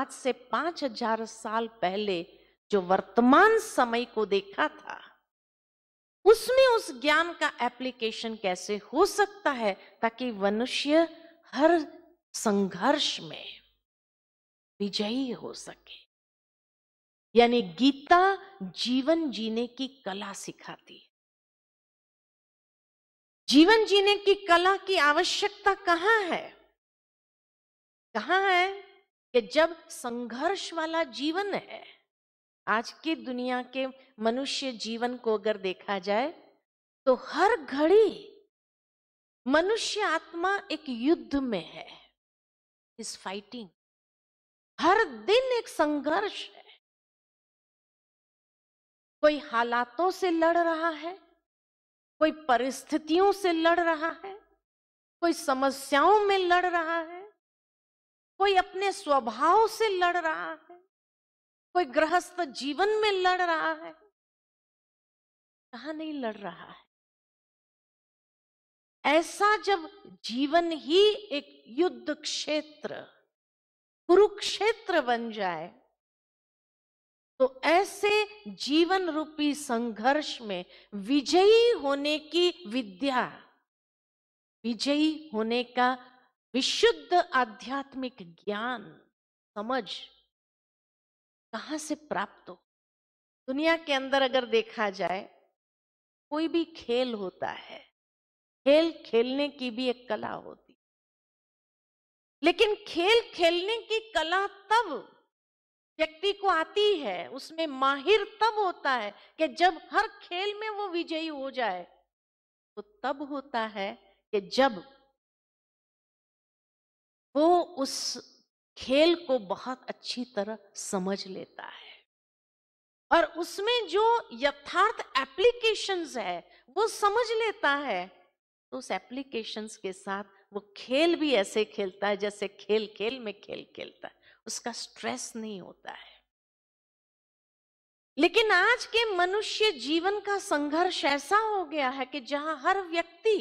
आज से 5000 साल पहले जो वर्तमान समय को देखा था, उसमें उस ज्ञान का एप्लीकेशन कैसे हो सकता है ताकि मनुष्य हर संघर्ष में विजयी हो सके। यानी गीता जीवन जीने की कला सिखाती है। जीवन जीने की कला की आवश्यकता कहां है? कहां है कि जब संघर्ष वाला जीवन है। आज की दुनिया के मनुष्य जीवन को अगर देखा जाए तो हर घड़ी मनुष्य आत्मा एक युद्ध में है, इज फाइटिंग। हर दिन एक संघर्ष है। कोई हालातों से लड़ रहा है, कोई परिस्थितियों से लड़ रहा है, कोई समस्याओं में लड़ रहा है, कोई अपने स्वभाव से लड़ रहा है, कोई गृहस्थ जीवन में लड़ रहा है। कहां नहीं लड़ रहा है? ऐसा जब जीवन ही एक युद्ध क्षेत्र, कुरुक्षेत्र बन जाए, तो ऐसे जीवन रूपी संघर्ष में विजयी होने की विद्या, विजयी होने का विशुद्ध आध्यात्मिक ज्ञान, समझ कहां से प्राप्त हो? दुनिया के अंदर अगर देखा जाए, कोई भी खेल होता है, खेल खेलने की भी एक कला होती है। लेकिन खेल खेलने की कला तब व्यक्ति को आती है, उसमें माहिर तब होता है कि जब हर खेल में वो विजयी हो जाए। तो तब होता है कि जब वो उस खेल को बहुत अच्छी तरह समझ लेता है और उसमें जो यथार्थ एप्लीकेशंस है वो समझ लेता है। तो उस एप्लीकेशंस के साथ वो खेल भी ऐसे खेलता है जैसे खेल खेल में खेल खेलता है, उसका स्ट्रेस नहीं होता है। लेकिन आज के मनुष्य जीवन का संघर्ष ऐसा हो गया है कि जहां हर व्यक्ति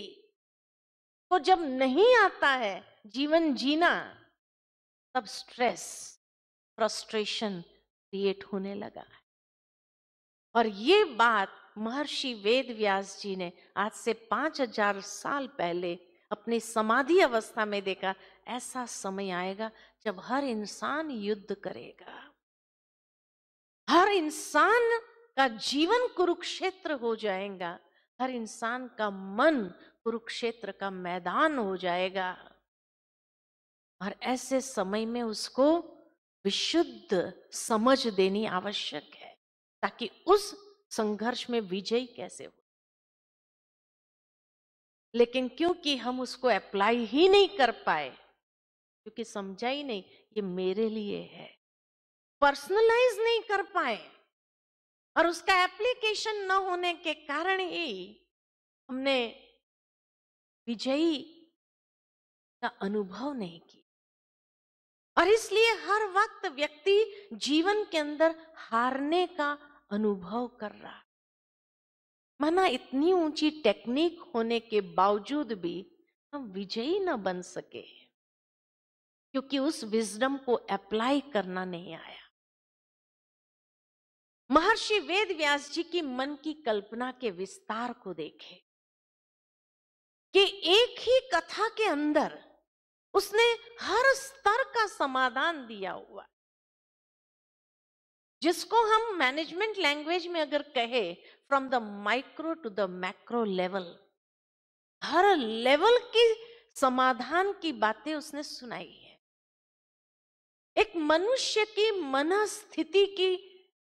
को जब नहीं आता है जीवन जीना, तब स्ट्रेस, फ्रस्ट्रेशन क्रिएट होने लगा है। और ये बात महर्षि वेद व्यास जी ने आज से 5000 साल पहले अपनी समाधि अवस्था में देखा। ऐसा समय आएगा जब हर इंसान युद्ध करेगा, हर इंसान का जीवन कुरुक्षेत्र हो जाएगा, हर इंसान का मन कुरुक्षेत्र का मैदान हो जाएगा। और ऐसे समय में उसको विशुद्ध समझ देनी आवश्यक है ताकि उस संघर्ष में विजय कैसे हो। लेकिन क्योंकि हम उसको अप्लाई ही नहीं कर पाए, क्योंकि समझा ही नहीं ये मेरे लिए है, पर्सनलाइज नहीं कर पाए, और उसका एप्लीकेशन न होने के कारण ही हमने विजयी का अनुभव नहीं किया। और इसलिए हर वक्त व्यक्ति जीवन के अंदर हारने का अनुभव कर रहा है। माना इतनी ऊंची टेक्निक होने के बावजूद भी हम विजयी न बन सके, क्योंकि उस विजडम को अप्लाई करना नहीं आया। महर्षि वेद व्यास जी की मन की कल्पना के विस्तार को देखें कि एक ही कथा के अंदर उसने हर स्तर का समाधान दिया हुआ, जिसको हम मैनेजमेंट लैंग्वेज में अगर कहे, from the micro to the macro level, हर लेवल की समाधान की बातें उसने सुनाई है। एक मनुष्य की मनस्थिति की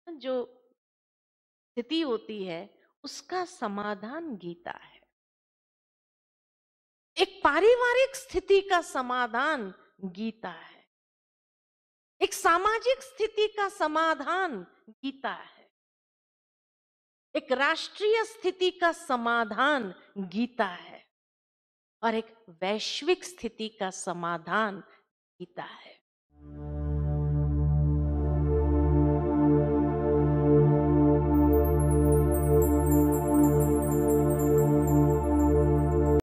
जो स्थिति होती है उसका समाधान गीता है। एक पारिवारिक स्थिति का समाधान गीता है। एक सामाजिक स्थिति का समाधान गीता है। एक राष्ट्रीय स्थिति का समाधान गीता है और एक वैश्विक स्थिति का समाधान गीता है।